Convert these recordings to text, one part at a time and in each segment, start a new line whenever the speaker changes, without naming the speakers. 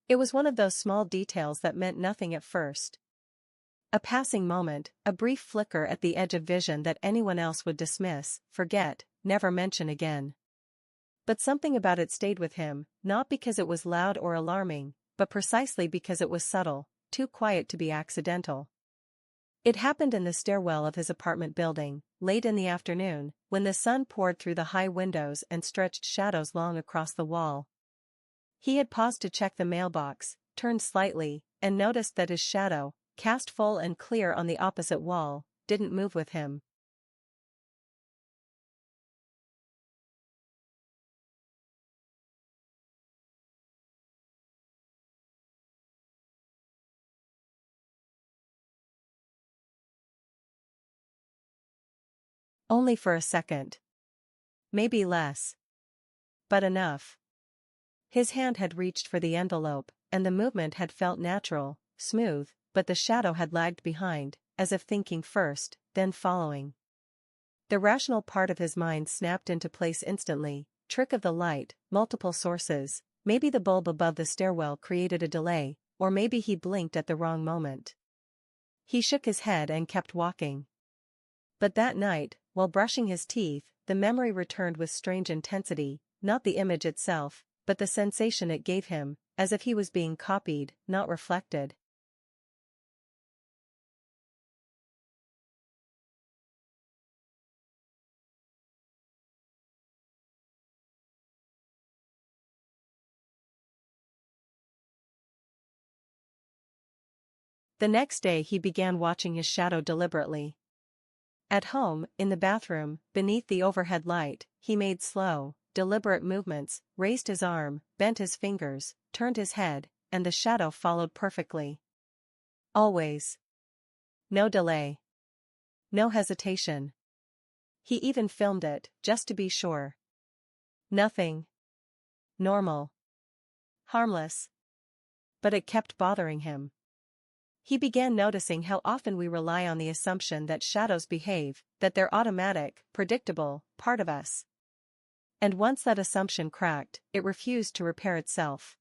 It was one of those small details that meant nothing at first. A passing moment, a brief flicker at the edge of vision that anyone else would dismiss, forget, never mention again. But something about it stayed with him, not because it was loud or alarming, but precisely because it was subtle, too quiet to be accidental. It happened in the stairwell of his apartment building, late in the afternoon, when the sun poured through the high windows and stretched shadows long across the wall. He had paused to check the mailbox, turned slightly, and noticed that his shadow, cast full and clear on the opposite wall, didn't move with him. Only for a second. Maybe less. But enough. His hand had reached for the envelope, and the movement had felt natural, smooth, but the shadow had lagged behind, as if thinking first, then following. The rational part of his mind snapped into place instantly, trick of the light, multiple sources, maybe the bulb above the stairwell created a delay, or maybe he blinked at the wrong moment. He shook his head and kept walking. But that night, while brushing his teeth, the memory returned with strange intensity, not the image itself, but the sensation it gave him, as if he was being copied, not reflected. The next day he began watching his shadow deliberately. At home, in the bathroom, beneath the overhead light, he made slow, deliberate movements, raised his arm, bent his fingers, turned his head, and the shadow followed perfectly. Always. No delay. No hesitation. He even filmed it, just to be sure. Nothing. Normal. Harmless. But it kept bothering him. He began noticing how often we rely on the assumption that shadows behave, that they're automatic, predictable, part of us. And once that assumption cracked, it refused to repair itself.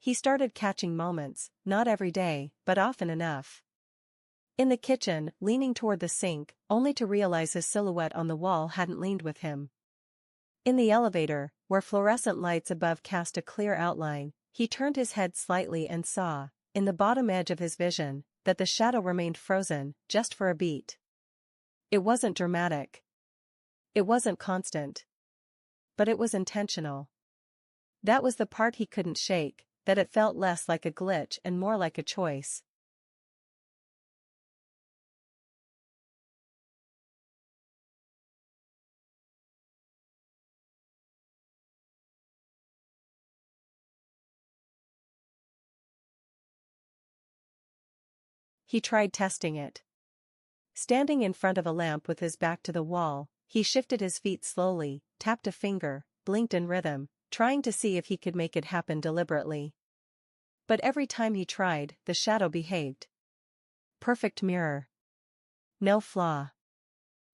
He started catching moments, not every day, but often enough. In the kitchen, leaning toward the sink, only to realize his silhouette on the wall hadn't leaned with him. In the elevator, where fluorescent lights above cast a clear outline, he turned his head slightly and saw, in the bottom edge of his vision, that the shadow remained frozen, just for a beat. It wasn't dramatic. It wasn't constant. But it was intentional. That was the part he couldn't shake, that it felt less like a glitch and more like a choice. He tried testing it. Standing in front of a lamp with his back to the wall, he shifted his feet slowly, tapped a finger, blinked in rhythm, trying to see if he could make it happen deliberately. But every time he tried, the shadow behaved. Perfect mirror. No flaw.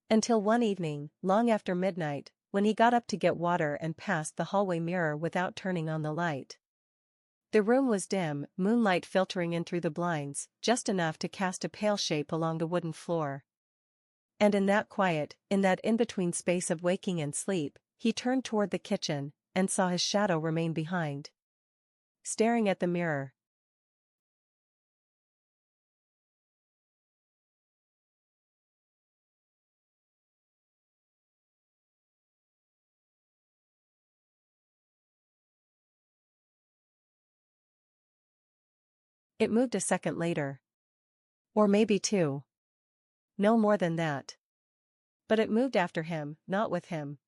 Until one evening, long after midnight, when he got up to get water and passed the hallway mirror without turning on the light. The room was dim, moonlight filtering in through the blinds, just enough to cast a pale shape along the wooden floor. And in that quiet, in that in-between space of waking and sleep, he turned toward the kitchen, and saw his shadow remain behind. Staring at the mirror. It moved a second later. Or maybe two. No more than that. But it moved after him, not with him.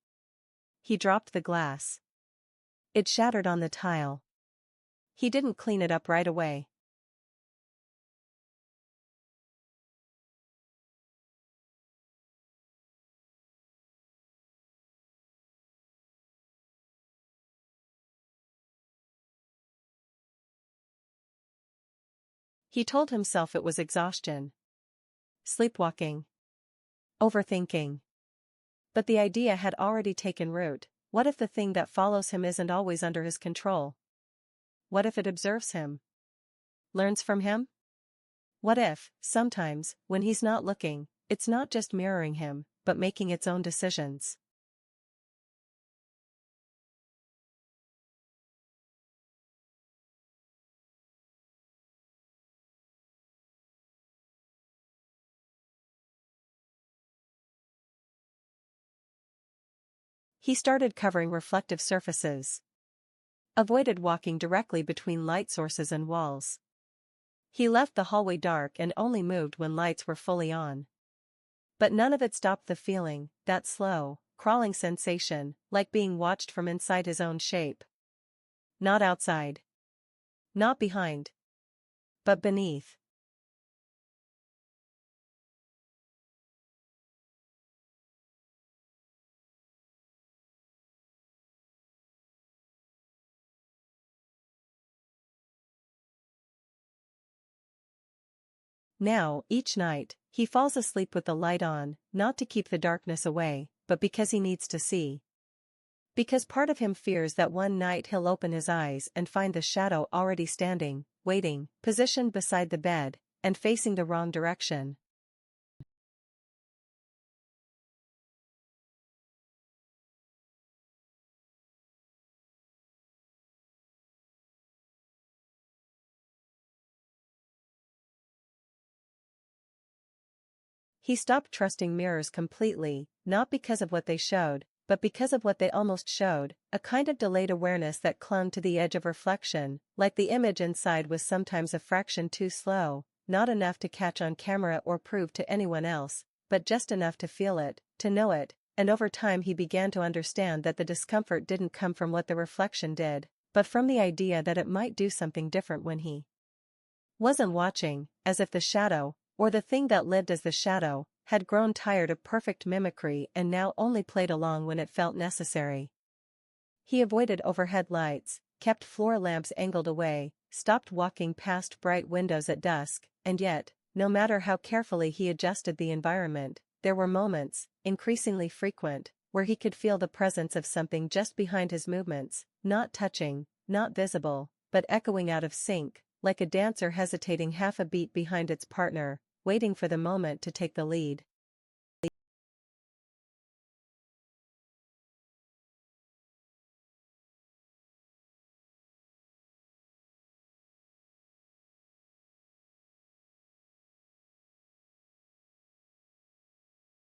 He dropped the glass. It shattered on the tile. He didn't clean it up right away. He told himself it was exhaustion. Sleepwalking. Overthinking. But the idea had already taken root. What if the thing that follows him isn't always under his control? What if it observes him? Learns from him? What if, sometimes, when he's not looking, it's not just mirroring him, but making its own decisions? He started covering reflective surfaces. Avoided walking directly between light sources and walls. He left the hallway dark and only moved when lights were fully on. But none of it stopped the feeling, that slow, crawling sensation, like being watched from inside his own shape. Not outside. Not behind. But beneath. Now, each night, he falls asleep with the light on, not to keep the darkness away, but because he needs to see. Because part of him fears that one night he'll open his eyes and find the shadow already standing, waiting, positioned beside the bed, and facing the wrong direction. He stopped trusting mirrors completely, not because of what they showed, but because of what they almost showed, a kind of delayed awareness that clung to the edge of reflection, like the image inside was sometimes a fraction too slow, not enough to catch on camera or prove to anyone else, but just enough to feel it, to know it, and over time he began to understand that the discomfort didn't come from what the reflection did, but from the idea that it might do something different when he wasn't watching, as if the shadow, or the thing that lived as the shadow, had grown tired of perfect mimicry and now only played along when it felt necessary. He avoided overhead lights, kept floor lamps angled away, stopped walking past bright windows at dusk, and yet, no matter how carefully he adjusted the environment, there were moments, increasingly frequent, where he could feel the presence of something just behind his movements, not touching, not visible, but echoing out of sync, like a dancer hesitating half a beat behind its partner, waiting for the moment to take the lead.